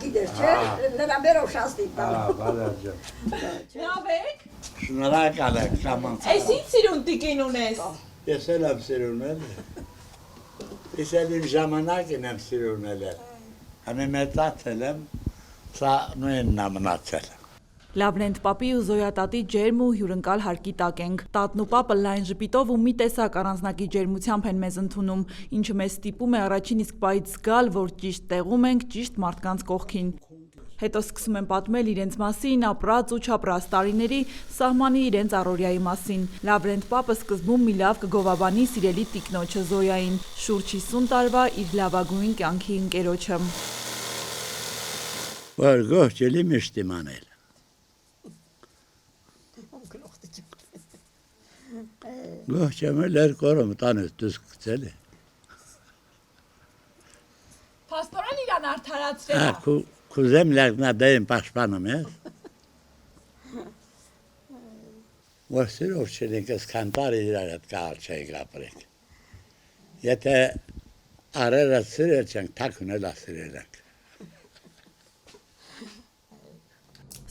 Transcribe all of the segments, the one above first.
գիտես, չէ՞, նրա մերով շաստի տալ։ Բալաջա։ Լավ եք։ Շնորհակալ եմ շամանց։ Այս ինչ սիրուն տիկին ունես։ Ես էլ եմ սիրունել։ Ես էլ իմ ժամանակին եմ սիրունել։ Համի մեծացել եմ, սա նույնն է մնացել։ Լավրենտ պապի ու Զոյա տատի ջերմ ու հյուրընկալ հարկի տակ ենք։ Տատն ու պապը լայն ժպիտով ու մի տեսակ առանձնակի ջերմությամբ են մեզ ընդունում, ինչը մեզ ստիպում է առաջին իսկ պահից զգալ, որ ճիշտ տեղում ենք, ճիշտ մարդկանց կողքին։ Հետո սկսում են պատմել իրենց մասին, ապրած ու չապրած տարիների, սահմանի իրենց առօրյայի մասին։ Լավրենտ պապը սկզբում մի լավ կգովաբանի սիրելի տիկնոջը Զոյային, շուրջ 50 տարվա իր լավագույն կյանքի ընկերոջը։ Որ գոհջելի միշտ իմանել։ Գոհջամը լերկորում տանես դուս գցել է։ Փաստորեն իրան արդարացրել է։ Կուզեմ լերկնադային պաշպանում ես։ Որ սիրով չենք ասքան տարի իրար հետ կահալ չենք ապրենք։ Եթե արերը սիրել չենք, թաքունել ասիրել ենք։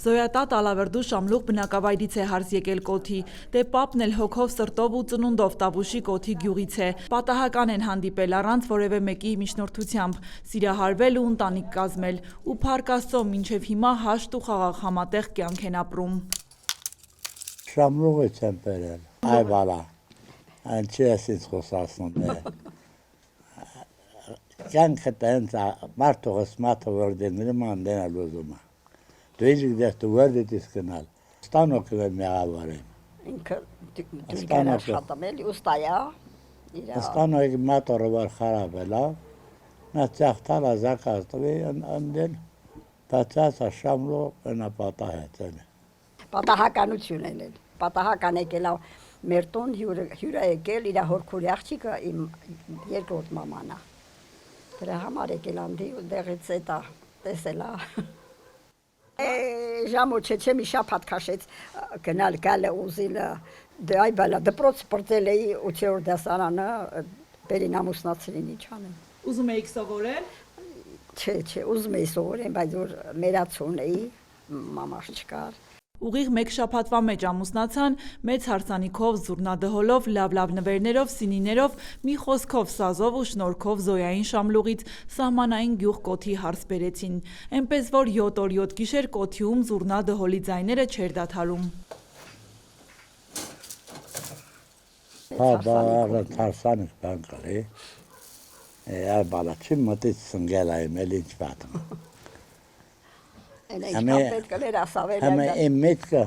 Զոյա տատ Ալավերդու Շամլուղ բնակավայրից է հարս եկել կոթի, դե պապն էլ հոգով սրտով ու ծնունդով Տավուշի կոթի գյուղից է, պատահական են հանդիպել առանց որևէ մեկի միջնորդությամբ, սիրահարվել ու ընտանիք կազմել, ու փառք Աստծո մինչև հիմա հաշտ ու խաղաղ համատեղ կյանք են ապրում։ Շամլուղից եմ բերել, այ բալա, այն չի ես ինձ խոսացնում է։ Կյանքը տենց մարդողս մաթը որ դենում անդենալ ուզում է։ Դու ինչ գիտես դու վերդիտ ես գնալ, ստանոք եմ միավոր եմ։ Ինքը դուր աշխատում էլի ուստայա։ Ստանոք մատորը որ խարաբել է, նա ծախտալ է զակազ տվի անդեն, բացած է շամլուղ ընա պատահեցել է։ Պատահականություն են էլ, պատահական եկել է մեր տուն հյուրը եկել, իր հորքուրի աղջիկը իմ երկրորդ մաման է։ Դրա համար եկել անդի ու դեղից էտա տեսել է։ Ժամոչը չէ մի շաբաթ քաշեց գնալ գալը ուզիլը դե այ բալա դպրոց պրծել էի 8-րդ դասարանը բերին ամուսնացրին ինչ անեմ Ուզում էիք սովորել։ Չէ ուզում էի սովորեմ բայց որ մերացուն էի մամաս չկար Ուղիղ մեկ շաբաթվա մեջ ամուսնացան, մեծ հարսանիքով, զուռնադհոլով, լավ նվերներով, սինիներով, մի խոսքով սազով ու շնորհքով Զոյային Շամլուղից սահմանային գյուղ կոթի հարս բերեցին, այնպես որ 7 օր 7 գիշեր կոթիում զուռնադհոլի ձայները չէր դադարում։ Բաղ հարսանիք բան կրի, այ բալա չի մտից սնգել այմ էլ ինչ պատմ։ Համը իմ միտքը,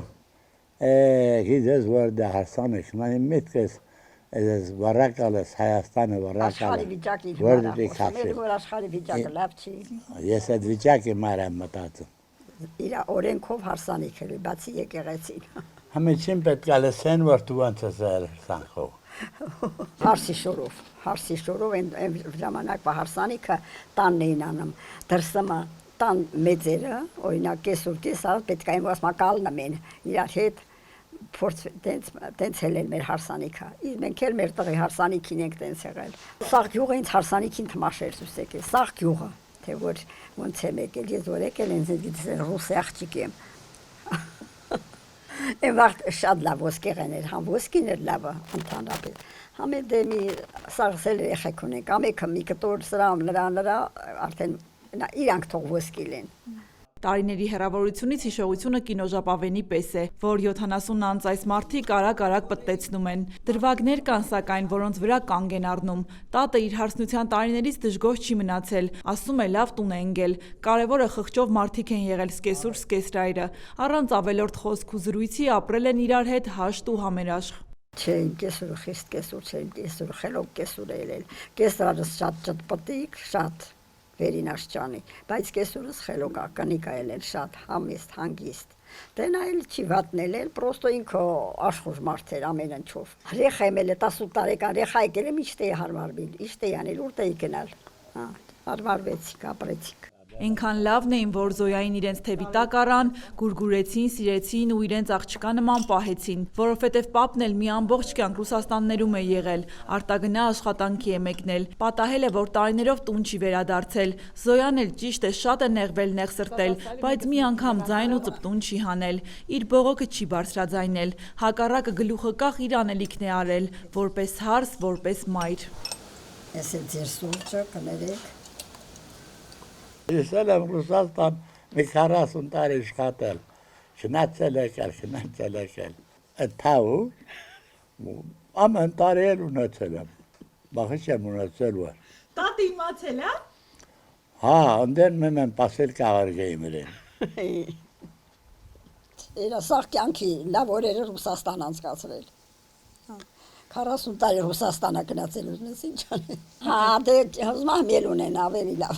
գիդես որ դա հարսանիք, իմ միտքը ես վարակալ ես Հայաստանը վարակալ ես, որ դի կապշի։ Աշխարհի վիճակը լավ չի։ Ես այդ վիճակի մար եմ մտածում։ Իր օրենքով հարսանիք էլի, բացի եկեղեցին։ Համը չին պետք է լսեն, որ դու ոնց ես սանքով։ Հարսի շորով այն ժամանակվա հարսանիքը տանն էին անում, դրսմը տան մեծերը, օրինակ կեսուր կեսալ, պետք է այն ասմա կալնում են, իրար հետ տենց հելել մեր հարսանիքը, մենք էլ մեր տղի հարսանիքին ենք տենց եղել։ Սաղ գյուղը ինձ հարսանիքին թմաշեր զուս եկել, սաղ գյուղը, թե որ ոնց եմ եկել, ես որ եկել են զետից ռուսի աղջիկ եմ։ Այն վաղտ շատ լավ ոսկեղեն էր, համ ոսկին էր լավը, ընդհանրապես։ Համ էլ դե մի սաղսել երեխեք ունենք, ամեքը մի կտոր սրամ նրա արդեն իրանք թող ոսկիլ են։ Տարիների հեռավորությունից հիշողությունը կինոժապավենի պես է, որ 70 անց այս մարդիկ արագ պտտեցնում են։ Դրվագներ կան սակայն, որոնց վրա կանգ են առնում։ Տատը իր հարսնության տարիներից դժգոհ չի մնացել, ասում է լավ տուն է ընկել։ Կարևորը խղճով մարդիկ են եղել սկեսուր սկեսրայրը, առանց ավելորդ խոսք ու զրույցի ապրել են իրար հետ հաշտ ու համերաշխ։ Չէ, կեսուրը խիստ կեսուր չէ, կեսուրը խելոք կեսուր է ելել։ Կեսրարը շատ ճտպտիկ, շատ վերին աշճանի, բայց կեսուրս խելոք ակնիկ այել շատ համիստ, հանգիստ։ Դե նա էլ չի վատնել էլ, պրոստո ինքը աշխուժ մարդ էր ամեն ինչով։ Ռեխա եմ էլ 18 տարեկան ռեխա եկել եմ իշտ էի հարմարվել, իշտ էի անել, ուր էի գնալ։ Հարմարվեցիք, ապրեցիք։ Այնքան լավն էին, որ Զոյային իրենց թևի տակ առան, գուրգուրեցին, սիրեցին ու իրենց աղջկա նման պահեցին, որովհետև պապն էլ մի ամբողջ կյանք Ռուսաստաններում է եղել, արտագնա աշխատանքի է մեկնել, պատահել է, որ տարիներով տուն չի վերադարձել, Զոյան էլ ճիշտ է շատ է նեղվել, նեղսրտել, բայց մի անգամ ձայն ու ծպտուն չի հանել, իր բողոքը չի բարձրաձայնել, հակառակը գլուխը կախ իր անելիքն է արել, որպես հարս, որպես մայր։ Ես է ձեր սուրճը կներեք։ Ես էլ եմ Ռուսաստան մի 40 տարի աշխատել, շնացել եկել, այդ թավու ամեն տարի էլ ունեցել եմ, բախış եմ ունեցել որ։ Տատը իմացել է։ Հա, ընդեն մեմ պասել կաղարգեի մրեն։ Սաղ կյանքի լավ օրերը Ռուսաստան անցկացրել։ 40 տարի Ռուսաստանը գնացել ուզնես ինչ անեն։ Հա, դե հզմա հմել ունեն ավելի լավ։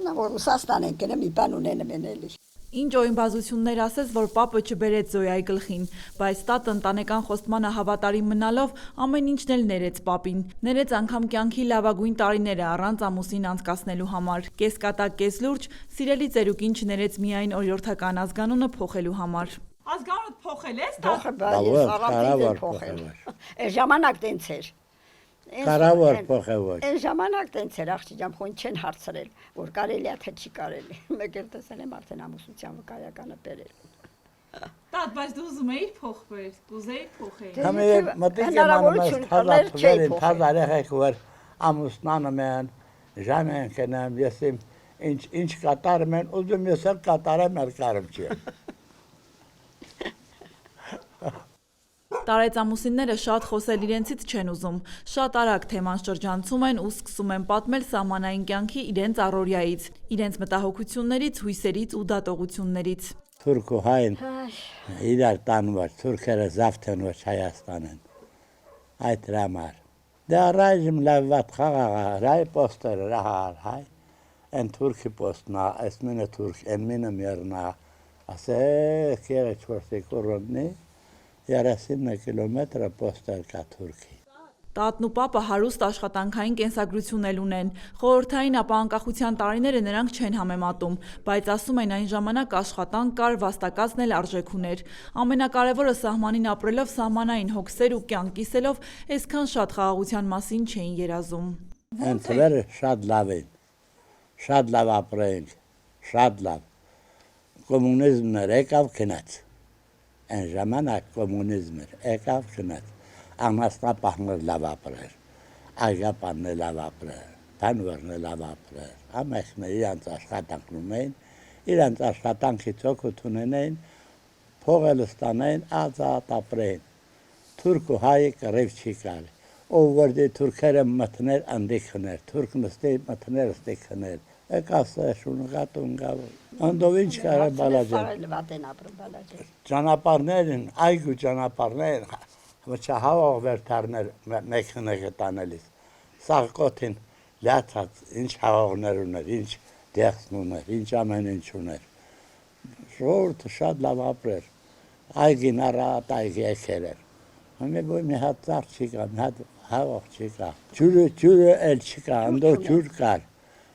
Նա որ Ռուսաստան են գնա մի բան ունեն մենելի։ Ինչ օյնբազություններ ասես, որ պապը չբերեց Զոյայի գլխին, բայց տատը ընտանեկան խոստմանը հավատարիմ մնալով ամեն ինչն էլ ներեց պապին։ Ներեց անգամ կյանքի լավագույն տարիները առանց ամուսին անցկացնելու համար։ Կեսկատակ, կես լուրջ, սիրելի ծերուկին չներեց միայն օրյորթական ազգանունը փոխելու համար։ Ազգանունդ փոխել ես Կարավոր փոխել։ Այս ժամանակ տենց էր։ Կարավոր փոխել ոչ։ Այս ժամանակ տենց էր աղջիկամ խոն չեն հարցրել, որ կարելի է թե չի կարելի։ Մեկ էլ տեսել եմ արդեն ամուսնության վկայականը բերել։ Տատ, բայց դու ուզում էիր փոխվել, կուզեիր փոխել։ Համե մտիկ եմ անում թազ արեղեք որ ամուսնանում են, ժամ են կնեմ, ես ինչ կատարում են, ուզում ես էլ կատարեմ էլ կարում չի։ Տարեց ամուսինները շատ խոսել իրենցից չեն ուզում, շատ արագ թեման շրջանցում են ու սկսում են պատմել սահմանային կյանքի իրենց առօրյայից, իրենց մտահոգություններից, հույսերից ու դատողություններից։ Թուրք ու հայն իրար տանված, թուրքերը զավթեն ոչ Հայաստան են, այդ համար։ Դե առայժմ լավվատ խաղաղա, ռայ պոստերը ռահար, հայ, են թուրքի պոստնա, այս մինը թուրք, են մինը մերնա, ասեք եղեչ որսի կուրոննի, 30 կիլոմետր պոստեր կա թուրքի։ Տատն ու պապը հարուստ աշխատանքային կենսագրություն էլ ունեն, խորհրդային ապահանկախության տարիները նրանք չեն համեմատում, բայց ասում են այն ժամանակ աշխատանք կար, վաստակածն էլ արժեք ուներ։ Ամենակարևորը սահմանին ապրելով սահմանային հոգսեր ու կյանք կիսելով այսքան շատ խաղաղության մասին չէին երազում։ Են թվերը շատ լավ են, շատ լավ ապրենք, շատ լավ։ Կոմունիզմն էր եկավ գնաց, այն ժամանակ կոմունիզմ էր եկավ գնաց։ Ամասնապահներ լավ ապրեր, այգապանն է լավ ապրեր, բանվերն է լավ ապրեր, ամենքն իրանց աշխատանքնում էին, իրանց աշխատանքից օգուտ ունենային, փողել ստանային, ազատ ապրեին։ Թուրք ու հայ կռիվ չի կար, ով որտե թուրքերը մտներ անդի քներ, թուրք նստի մտներ ստի քներ, եկասը շունգատուն գավ, անդով ինչ կարը բալաջան։ Ճանապարհներն, այգու ճանապարհներ Ոչա հավող վերթարներ մեքենա գտանելիս, սաղ կոթին լյացած, ինչ հավողներ ուներ, ինչ դեղսն ուներ, ինչ ամեն ինչ ուներ։ Ժողովուրդը շատ լավ ապրեր, այգին առատ այգի եկեր էր։ Համի բոյ մի հատ ծառ չի կա, մի հատ հավող չի կա, ջուրը էլ չի կա, անդով ջուր կար,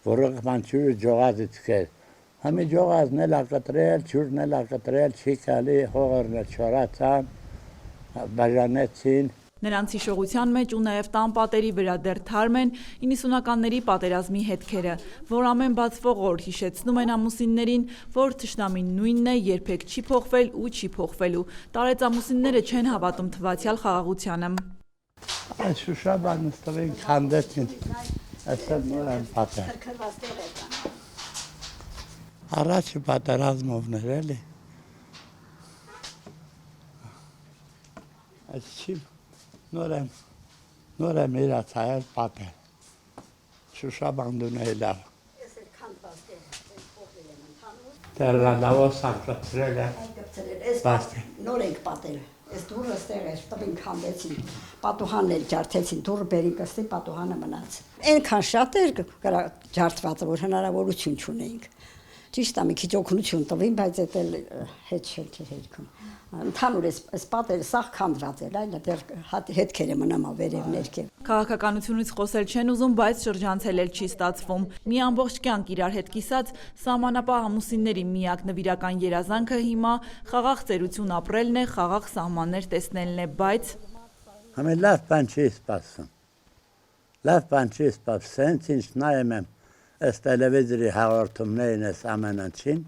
որոք ման ջուրը ջողազից կեր։ Համի ջողազն էլ ակտրել, ջուրն էլ ակտրել, չի կալի, հողերն էլ չորացան, բաժանեցին։ Նրանց հիշողության մեջ ու նաև տան պատերի վրա դեռ թարմ են 90-ականների պատերազմի հետքերը, որ ամեն բացվող օր հիշեցնում են ամուսիններին, որ թշնամին նույնն է, երբեք չի փոխվել ու չի փոխվելու։ Տարեց ամուսինները չեն հավատում թվացյալ խաղաղությանը։ Այս Շուշաբան նստվեն քանդեցին, այսօր նոր են պատեր։ Առաջը պատերազմովներ էլի։ Այս չի նոր եմ իրացայել պատեր, Շուշաբանդուն է լավ։ Տերլանդավով սակրացրել է, նոր ենք պատել, ես դուրը ստեղ էր, տվին քանդեցին, պատուհանն էլ ջարդեցին, դուրը բերին կստին, պատուհանը մնաց։ Ենքան շատ էր ջարդվածը, որ հնարավորություն չունեինք, Ճիշտ է, մի քիչ օգնություն տվին, բայց դա էլ հետ չէ հերքում։ Ընդհանուր այս պատերը սաղ քանդված էր, այլ դեռ հետքերը մնամ վերև ներքև։ Քաղաքականությունից խոսել չեն ուզում, բայց շրջանցել էլ չի ստացվում։ Մի ամբողջ կյանք իրար հետ կիսած սահմանապահ ամուսինների միակ նվիրական երազանքը հիմա խաղաղ ծերություն ապրելն է, խաղաղ սահմաններ տեսնելն է, բայց Համե լավ բան չի սպասում։ Լավ բան չի սպասում, սենց ինչ նայեմ եմ այս տելևիզորի հաղորդումներին այս ամեն ինչին,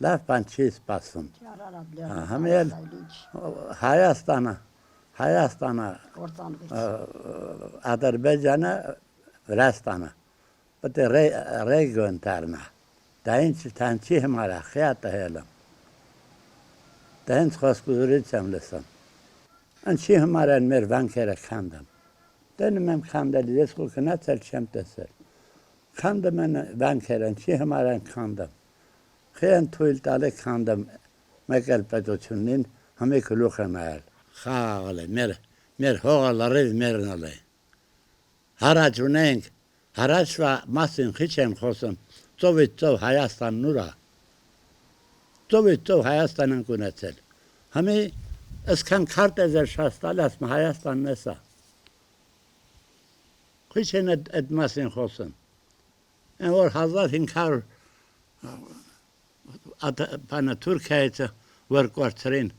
լավ բան չի սպասում։ Համե էլ Հայաստանը, Ադրբեջանը, Վրաստանը, պետք է ռեգիոն դառնա։ Դա ինչի համար է, խիատը հելում։ Դա հենց խոսքուզուրից եմ լսում։ Ինչի համար են մեր վանքերը քանդում։ Տենում եմ քանդել, ես ու գնացել չեմ տեսել։ Քանդում են վանքերը, ինչի համար են քանդում։ Խեն թույլ տալի քանդում մեկ էլ պետությունին համի գլուխ է նայել։ Խաղալ է, մեր հողը լրիվ մերն է։ Հարաճ ունենք, հարաճվա մասին քիչ եմ խոսում, ծովից ծով Հայաստանն ուրա։ Ծովից ծով Հայաստանն գունացել։ Համի Այսքան քարտեզեր շաստալ ասում Հայաստանն է սա։ Քիչ են այդ մասին խոսում։ Այն որ 1500 բանը Թուրքիայից որ կորցրին,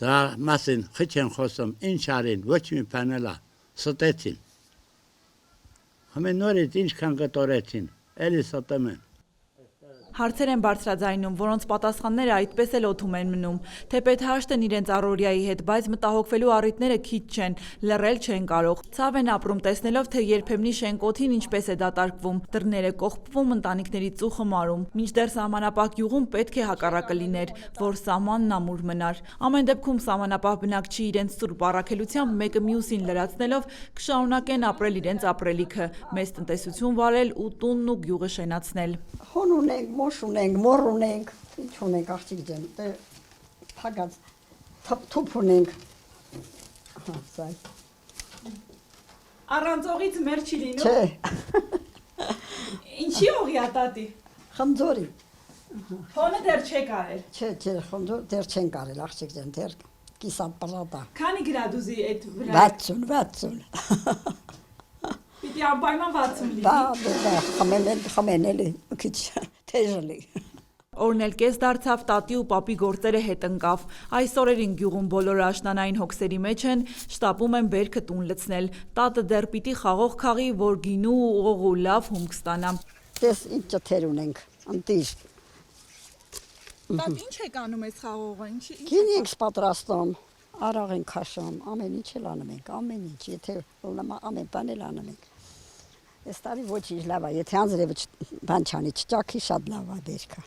դա մասին քիչ են խոսում, ինչ արին, ոչ մի բան էլ ստեցին։ Համեն նորից ինչքան կտորեցին, էլի ստում են։ Հարցեր են բարձրաձայնում, որոնց պատասխանները այդպես էլ օդում են մնում։ Թեպետ հաշտ են իրենց առօրյայի հետ, բայց մտահոգվելու առիթները քիչ չեն, լռել չեն կարող։ Ցավ են ապրում տեսնելով, թե երբեմնի շենքոթին ինչպես է դատարկվում, դռները կողպվում, ընտանիքների ծուխը մարում։ Մինչդեռ սահմանապահ գյուղում պետք է հակառակը լիներ, որ սահմանն ամուր մնար։ Ամեն դեպքում սահմանապահ բնակչի իրենց սուրբ առաքելությամբ մեկը մյուսին լրացնելով կշարունակեն ապրել իրենց ապրելիքը, մեծ տնտեսություն վարել ու տունն ու գյուղը շենացնել։ Հոն ունենք, մոշ ունենք, մոր ունենք, ինչ ունենք աղջիկ ջան, թագած, թուփ ունենք, սայ։ Առանց օղից մեր չի լինում։ Չէ, Ինչի օղի ա տատի։ խնձորի, Հոնը դեռ չեք արել։ չէ, խնձոր դեռ չեն կարել աղջիկ ջան, դեռ կիսապրատա, Քանի գրադուզի այդ վրա։ 60, Պիտի անպայման 60 լինի։ դա, խմեն էլի, քիչ թեժլի։ Օրն էլ կես դարձավ տատի ու պապի գործերը հետ ընկավ։ Այս օրերին գյուղում բոլորը աշնանային հոգսերի մեջ են, շտապում են բերքը տուն լցնել։ Տատը դեռ պիտի խաղող խաղի, որ գինու ու օղու լավ հումք ստանա։ Տես ինչ ջթեր ունենք, անտիր, Տատ ինչ եք անում այս խաղողը, ինչի։ գին ենք պատրաստում, արաղ ենք քաշում, ամեն ինչ էլ անում ենք, ամեն ինչ, եթե ամեն բան էլ անում ենք։ Այս տարի ոչինչ լավ է, եթե անձրևը բան չանի, չճաքի շատ լավ է բերքը։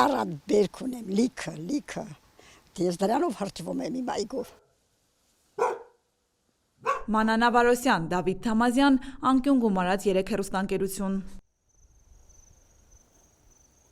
Առատ բերք ունեմ, լիքը, ես դրանով հրճվում եմ իմ այգով։ Մանանա Վարոսյան, Դավիթ Թամազյան, Անկյուն Գումարած 3 հեռուստաընկերություն։